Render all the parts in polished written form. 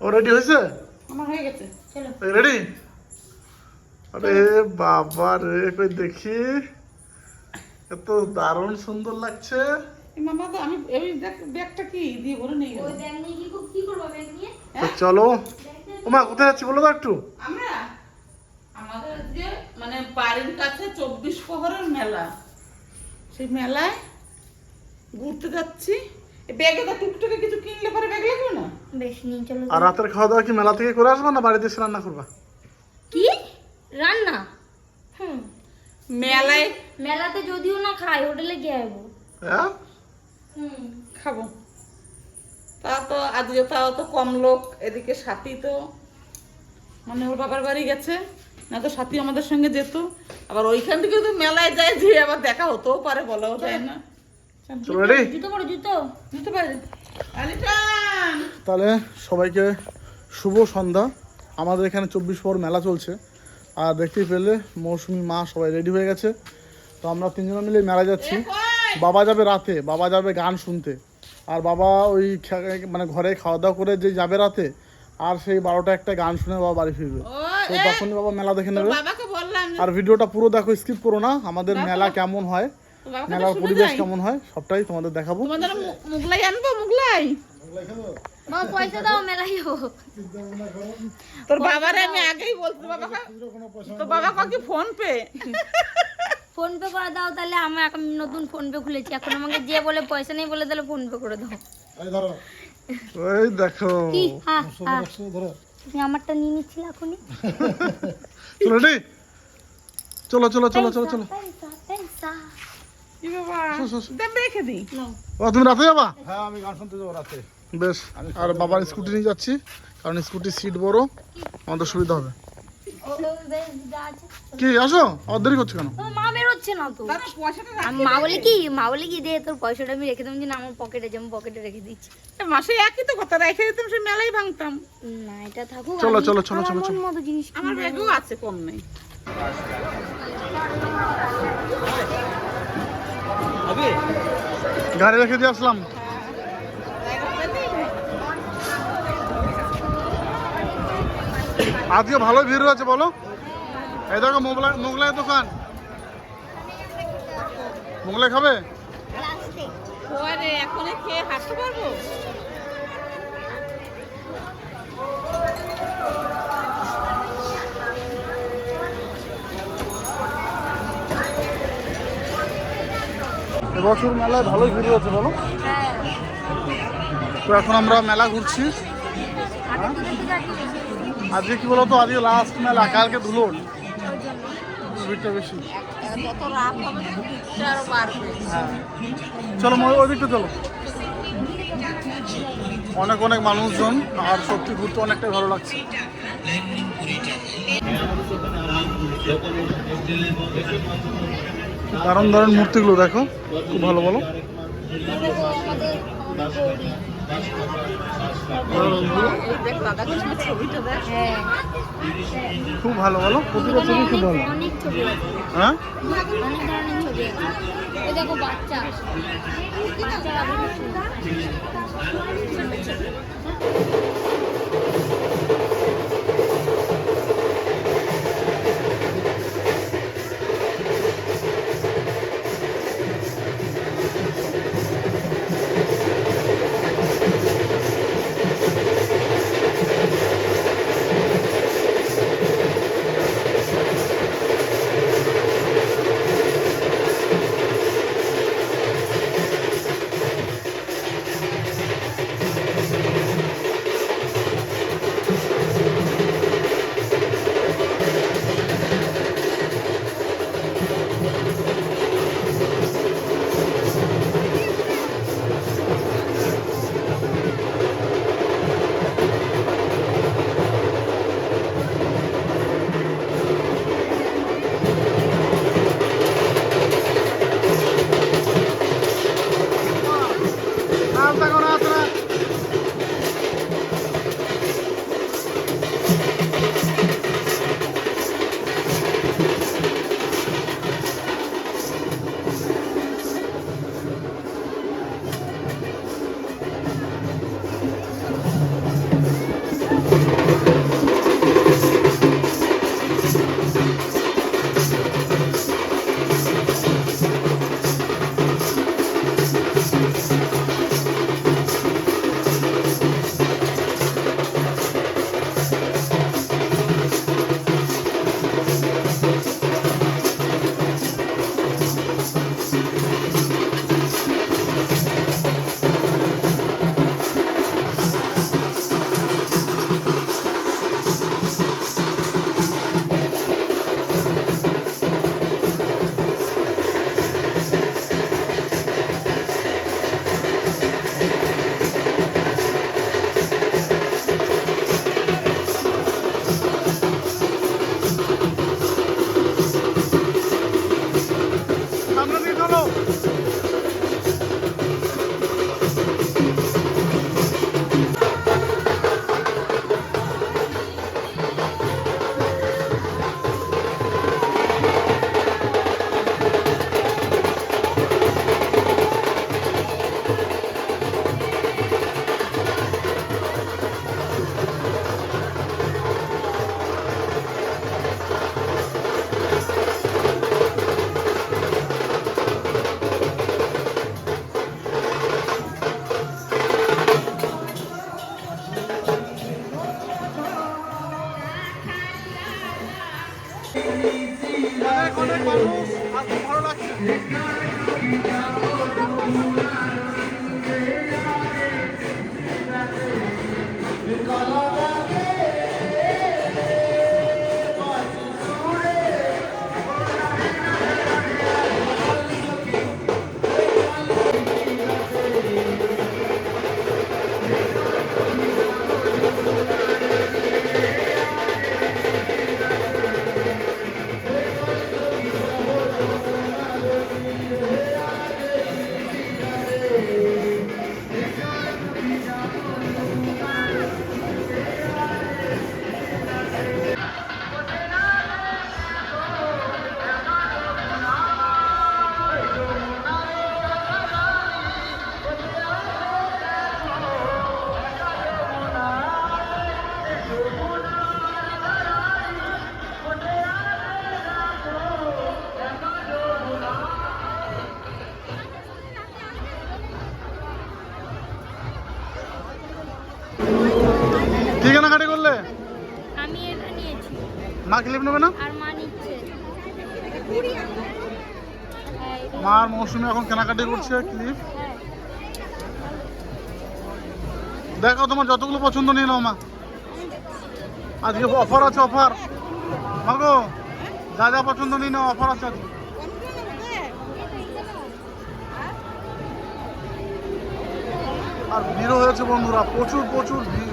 ও ready হয়েছে? আমার হয়ে গেছে, চলো রেডি? আরে বাবা রে, কই দেখি, এত দারুণ সুন্দর লাগছে। এই মামা তো আমি এই ব্যাগটা কি দিয়ে ভরে নিয়ে গেল। ওই ব্যাগ নিয়ে কি করবো ব্যাগ নিয়ে? তো চলো। ওমা কোথায় যাচ্ছি বলো তো একটু। আমরা আমাদের যে মানে বাড়ির কাছে 24 প্রহরের মেলা, সেই মেলায় ঘুরতে যাচ্ছি। এই ব্যাগে তো টুকটুকে কিছু কিনলে পরে ব্যাগ লাগবে না? বেশ নিয়ে চলো। আর রাতের খাওয়া দাওয়া কি মেলা থেকে করে আসবা না বাড়িতে এসে রান্না করবা? কি রান্না? মেলায় মেলাতে যদিও না খাই, হোটেলে গিয়ে আইবো। হ্যাঁ খাবো। তা তো আজকে তাও তো কম লোক, এদিকে সাথী তো মানে ওর বাবার বাড়ি গেছে, না তো সাথী আমাদের সঙ্গে যেত। আবার ওইখান থেকে তো মেলায় যায়, যে আবার দেখা হতেও পারে, বলাও যায় না। চলো রেডি? জুতো পরো, জুতো। যেতে পারে। আলিটান তাহলে সবাইকে শুভ সন্ধ্যা। আমাদের এখানে 24 প্রহর মেলা চলছে, আর দেখতেই পেলে মৌসুমি মা সবাই রেডি হয়ে গেছে। তো আমরা তিনজনে মিলে মেলা যাচ্ছি। বাবা যাবে রাতে, বাবা যাবে গান শুনতে, আর বাবা ওই মানে ঘরে খাওয়া দাওয়া করে যে যাবে রাতে, আর সেই 12টা একটা গান শুনে বাবা বাড়ি ফিরবে। তো তখনই বাবা মেলা দেখে নেবে। বাবাকে বললাম আর ভিডিওটা পুরো দেখো, স্কিপ করো না। আমাদের মেলা কেমন হয়, মেলার পরিবেশ কেমন হয়, সবটাই তোমাদের দেখাবো। তোমাদের মুগলাই আনবো, মুগলাই। বাবা পয়সা দাও, মেলায় যাবো। তোর বাবারে আমি আগেই বলছি, বাবাকে তো বাবা কাকে ফোন পে ফোন পে করে দাও তাহলে। আমি এখন নতুন ফোন পে খুলেছি, এখন আমাকে যে বলে পয়সা নেই বলে তাহলে ফোন পে করে দাও। ওই দেখো, কি? হ্যাঁ হ্যাঁ, তুমি আমারটা নিয়ে নিচ্ছিলে এখনই। চলো রেডি? চলো চলো চলো চলো চলো। পয়সা, পয়সা। কি বাবা দেব রেখে দিই। ও তুমি রাতে যাবা? হ্যাঁ আমি গান শুনতে যাবো রাতে। বেশ। আর বাবার স্কুটি নিয়ে যাচ্ছি, কারণ স্কুটির সিট বড়, আমাদের সুবিধা হবে। কি আসো, আর দেরি করছো কেন? মা বেরোচ্ছে না তো। দাদা পয়সাটা রাখ। মা বলে কি দে তোর পয়সাটা আমি রেখে দেবো, যে না আমার পকেটে, যে আমি পকেটে রেখে দিচ্ছি। মাসে একই তো কথা, রেখে দিতাম সেই মেলাই ভাঙতাম। না এটা থাকুক। চলো, আমি চলো, চলো, আমার চলো, মন চলো। মতো জিনিস আমার কিনবো। ব্যাগও আছে, কম নেই। গাড়ি রেখে দিয়ে আসলাম। আজকে ভালোই ভিড় হয়েছে বলো। এই দেখো মোগলাই দোকান। মোগলাই খাবে? ওরে এখনই খেয়ে হাঁটতে পারবো? এবছর মেলায় ভালোই ভিড় হয়েছে বলো। হ্যাঁ। তো এখন আমরা মেলা ঘুরছি। আগে তো দেখে যাচ্ছি বেশি। আজকে কি বলতো, আজকে লাস্ট মেলা, কালকে ধুলোর ভিড়টা বেশি। যত রাত হবে তত ভিড়টা আরো বাড়বে। হ্যাঁ চলো ওই দিকটা চলো। অনেক অনেক মানুষজন, আর সত্যি ঘুরতে অনেকটাই ভালো লাগছে। দারুণ দারুণ মূর্তিগুলো দেখো, খুব ভালো বলো। দেখ দাদা কৃষ্ণের ছবিটা দেখ। হ্যাঁ, খুব ভালো বলো, প্রতিটা ছবি খুব ভালো। অনেক ছবি আছে, হ্যাঁ অনেক ধরনের ছবি আছে। এই দেখো বাচ্চা, বাচ্চারা অনেক অনেক মানুষ, আর খুব ভালো লাগছে। কি কেনাকাটি করলে? আমি এটা নিয়েছি মা ক্লিপ নেবে না? আর মা নিচ্ছে। হ্যাঁ, মা আর মৌসুমি এখন কেনাকাটি করছে ক্লিপ। দেখো তোমার যতগুলো পছন্দ নিয়ে নাও মা, আজকে অফার আছে, অফার। মাগো যা যা পছন্দ নিয়ে নাও, অফার আছে আজকে। আর ভিড়ও হয়েছে বন্ধুরা, প্রচুর প্রচুর ভিড়।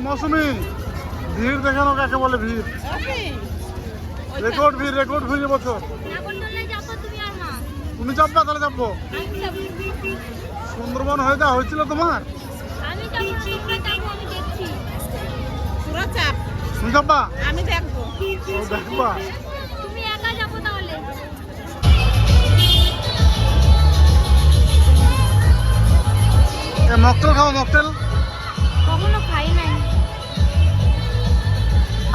মৌসুমি ভিড় দেখানো কাকে বলে? ভিড়, রেকর্ড ভিড়, রেকর্ড ভিড় এবছর। তুমি চাপবা? তাহলে চাপবো। সুন্দরবন হয়ে যা হয়েছিল তোমার, তুমি চাপবা? আমি দেখবো। দেখবা? তুমি একা যাবো তাহলে? মকটেল খাও, মকটেল। কখনো খাই নাই।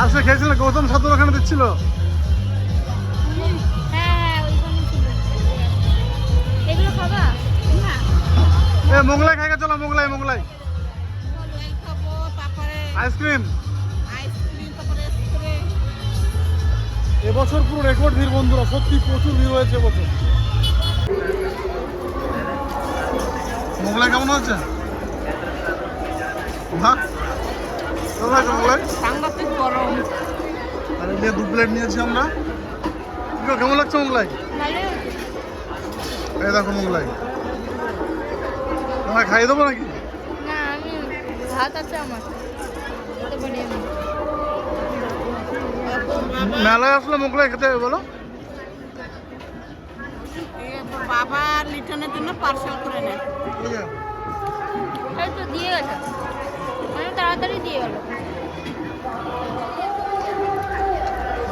আজকে খেয়েছিল, গৌতম সাধুর ওখানে দিচ্ছিল। হ্যাঁ, ওইখানে ছিল। এগুলো খাবা? না। মোগলাই খাইকে চলো, মোগলাই, মোগলাই খাবো, তারপরে আইসক্রিম। আইসক্রিম, তারপরে স্প্রে। এবছর পুরো রেকর্ড ভিড় বন্ধুরা, সত্যি প্রচুর ভিড় হয়েছে এবছর। মোগলাই কেমন হচ্ছে? হ্যাঁ, মোগলাই সাংঘাতিক গরম। আর এই 2 প্লেট নিয়েছি আমরা। কেমন লাগছে মোগলাই? ভালোই হচ্ছে। এই দেখো মোগলাই, তোমায় খাইয়ে দেবো নাকি? না, আমি ভাত আছে আমার, খেতে পারি আমি। মেলায় আসলে মোগলাই খেতে হবে বলো? বাবা লিটনের জন্য পার্সেল করে নেয়। এই তো দিয়ে গেছে, মানে তাড়াতাড়ি দিয়ে গেল।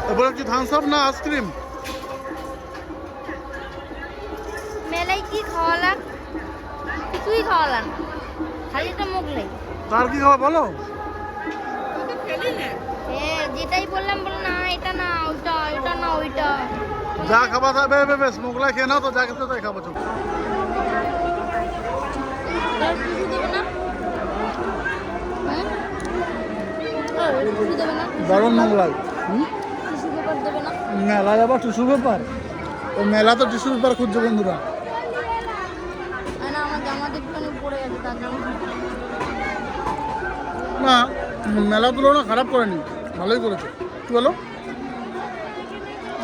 এরপরে কি থামস আপ না আইসক্রিম? মেলায় কি খাওয়ালাম? কিছুই খাওয়ালাম, খালি একটা মোগলাই। তার কি খাওয়া বলো? খেলি না। হ্যাঁ, যেটাই বললাম বলো না এটা না ওইটা, ওইটা না ওইটা। যা খাবা যাবে, বেশ মোগলাই খেয়ে নাও তো, যা খেতে তাই খাবো। চল আর কিছু দেবে না? হ্যাঁ, কিছু দেবে না? দারুণ মোগলাই। টিস্যু পেপার দেবে না? মেলায় আবার টিস্যু পেপার? ও মেলা তো টিস্যু পেপার খুঁজছে বন্ধুরা। না, আমার জামা দেখতে পড়ে গেছে, তার জন্য। না, মেলা তুলনা খারাপ করেনি, ভালোই করেছে। কি বলো?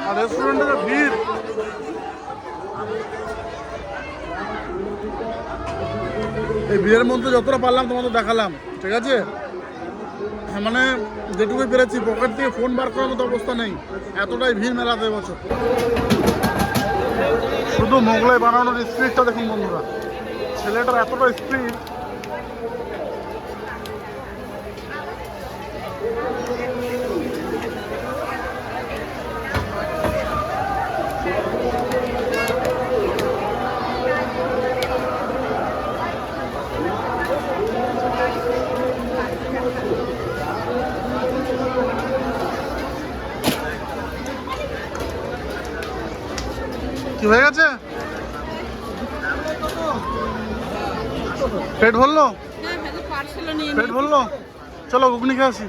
আর রেস্টুরেন্টের ভিড়, এই ভিড়ের মধ্যে যতটা পারলাম তোমাদের দেখালাম, ঠিক আছে? হ্যাঁ, মানে যেটুকুই পেরেছি, পকেট থেকে ফোন বার করার মতো অবস্থা নেই, এতটাই ভিড় মেলাতে এবছর। শুধু মোগলাই বানানোর স্পিডটা দেখুন বন্ধুরা, ছেলেটার এতটা স্পিড। হয়ে গেছে? পেট ভরলো? হ্যাঁ ভেজে পার্সেলও নিয়ে পেট ভরলো? চলো ঘুগনি খেয়ে আসি।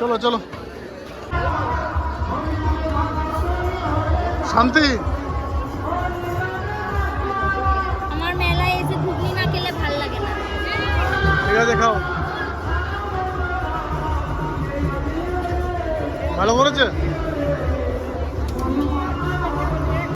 চলো চলো। শান্তি, আমার মেলায় এসে ঘুগনি না খেলে ভাল লাগে না। ঠিক আছে খাও। ভালো করেছে?